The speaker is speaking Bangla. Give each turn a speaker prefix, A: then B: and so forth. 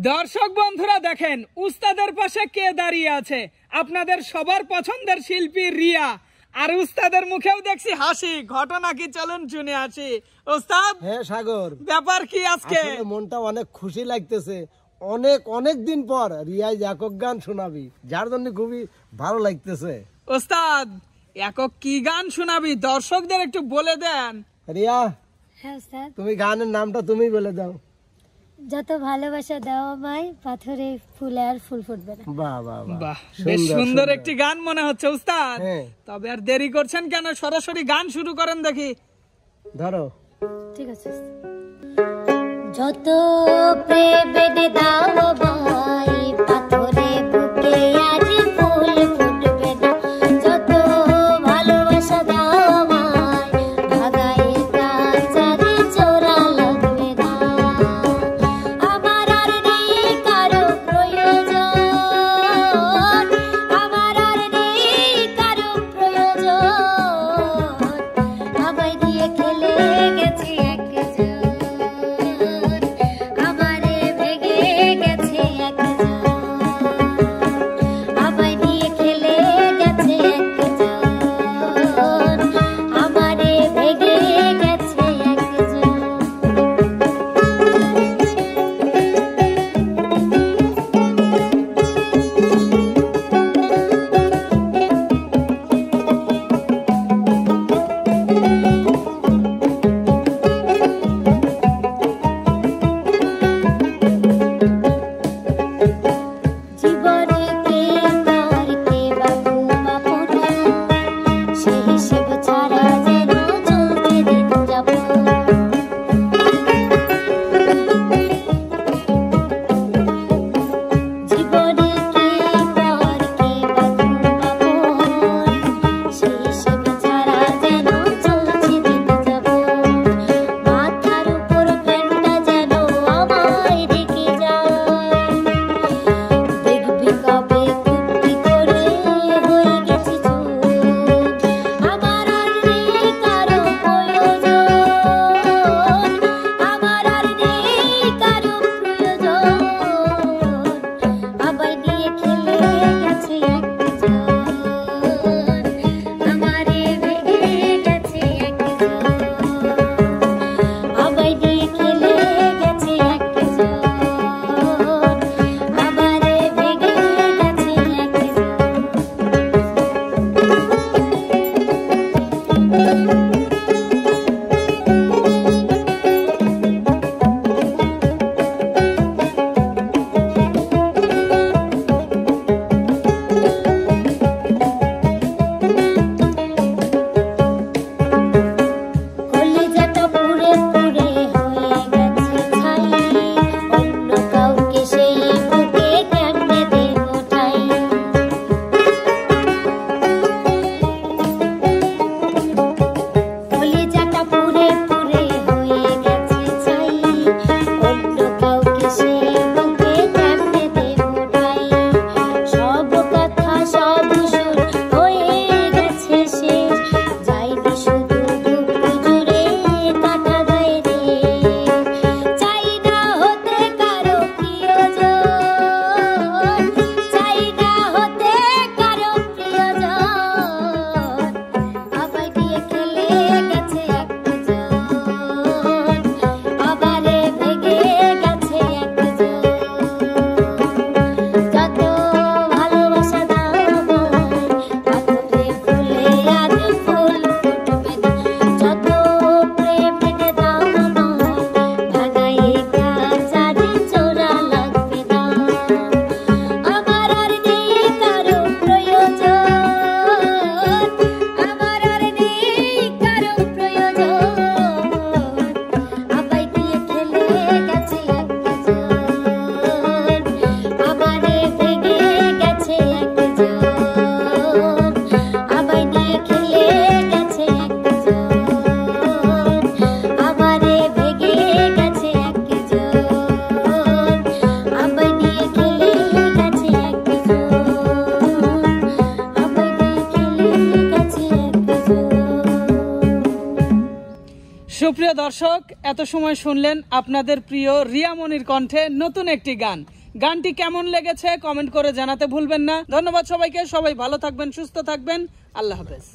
A: দর্শক বন্ধুরা দেখেন উস্তাদের পাশে কে দাঁড়িয়ে আছে, আপনাদের সবার পছন্দের শিল্পী রিয়া। আর উস্তাদের মুখেও দেখছি হাসি, ঘটনা কি চলুন শুনে আসি। উস্তাদ,
B: হ্যাঁ সাগর,
A: ব্যাপার কি আজকে?
B: মনটা অনেক খুশি লাগতেছে, অনেক দিন পর রিয়াজ একক গান শোনাবি, যার জন্য খুবই ভালো লাগতেছে।
A: উস্তাদ, একক কি গান শোনাবি দর্শকদের একটু বলে দেন।
B: রিয়া,
C: হ্যাঁ স্যার।
B: তুমি গানের নামটা তুমি বলে দাও।
C: যত ভালোবাসা দাও আমায়, পাথরে ফুলে আর ফুল ফুটবে না।
B: বাহ বাহ
A: বাহ, বেশ সুন্দর একটি গান মনে হচ্ছে উস্তাদ। তবে আর দেরি করছেন কেন, সরাসরি গান শুরু করেন দেখি।
B: ধরো।
C: ঠিক আছে। যত প্রেমে দাও আমায়, পাথরে বুকে আর ফুল ফুটবে না। যত ভালোবাসা দাও আমায়, ভাগায় কাঁচারে চোরা লাগবে না। আমার আর নেই কারো প্রয়োজন, আমার আর নেই কারো প্রয়োজন। আমায় দিয়ে খেলে গেছে একজন, আমারে ভেঙে গেছে একজন। আমায় দিয়ে খেলে গেছে একজন, আমারে ভেঙে গেছে একজন। জীবনে কে কার কে বাবু বাপুরা, সে হিসেব ছাড়া যেন চলতে দিন যাব। জীবনে কে কার কে বাবু বাপুরা, সে হিসেব ছাড়া যেন চলতে দিন যাব। মাথার উপর ফ্যানটা যেন আমায় ঢেকে যায়, দেখবি কবে কুপ্তি করে হয়ে গেছি চোর। আমার আর নেই কারো প্রয়োজন, আমার আর নেই কারো প্রয়োজন। আমায় দিয়ে খেলে গেছে একজন, আমারে ভেঙে গেছে একজন। আমায় দিয়ে খেলে গেছে একজন, আমারে ভেঙে গেছে একজন। কলিজাটা পুড়ে পুড়ে হয়ে গেছে ছাই, অন্য কাউকে সেই বুকে কেমনে দেব ঠাই। কলিজাটা পুড়ে পুড়ে হয়ে গেছে ছাই, অন্য কাউকে সেই বুকে কেমনে দেব ঠাই। সব কথা সব সুর হয়ে গেছে শেষ, যাইনি শুধু দুঃখ জুড়ে কাটা দেয় রে। চাই না হতে কারো প্রিয়জন, চাই না হতে কারো প্রিয়জন। আমায় দিয়ে খেলে গেছে একজন, আমারে ভেঙে গেছে একজন। যত ভালোবাসা দাও আমায়, পাথরে ফুলে আর ফুল ফুটবে না। যত প্রেম দাও আমায়, ভাগায় কাঁচারে চোরা লাগবে না। আমার আর নেই কারো প্রয়োজন, আমার আর নেই কারো প্রয়োজন। আমায় দিয়ে খেলে গেছে একজন, আমারে ভেঙে গেছে একজন। আমায় দিয়ে খেলে গেছে একজন, আমারে ভেঙে গেছে একজন। আমায় দিয়ে খেলে গেছে একজন, আমায় দিয়ে খেলে গেছে একজন।
A: সুপ্রিয় দর্শক, এত সময় শুনলেন আপনাদের প্রিয় রিয়া মনির কণ্ঠে নতুন একটি গান। গানটি কেমন লেগেছে কমেন্ট করে জানাতে ভুলবেন না। ধন্যবাদ সবাইকে, সবাই ভালো থাকবেন, সুস্থ থাকবেন, আল্লাহ হাফেজ।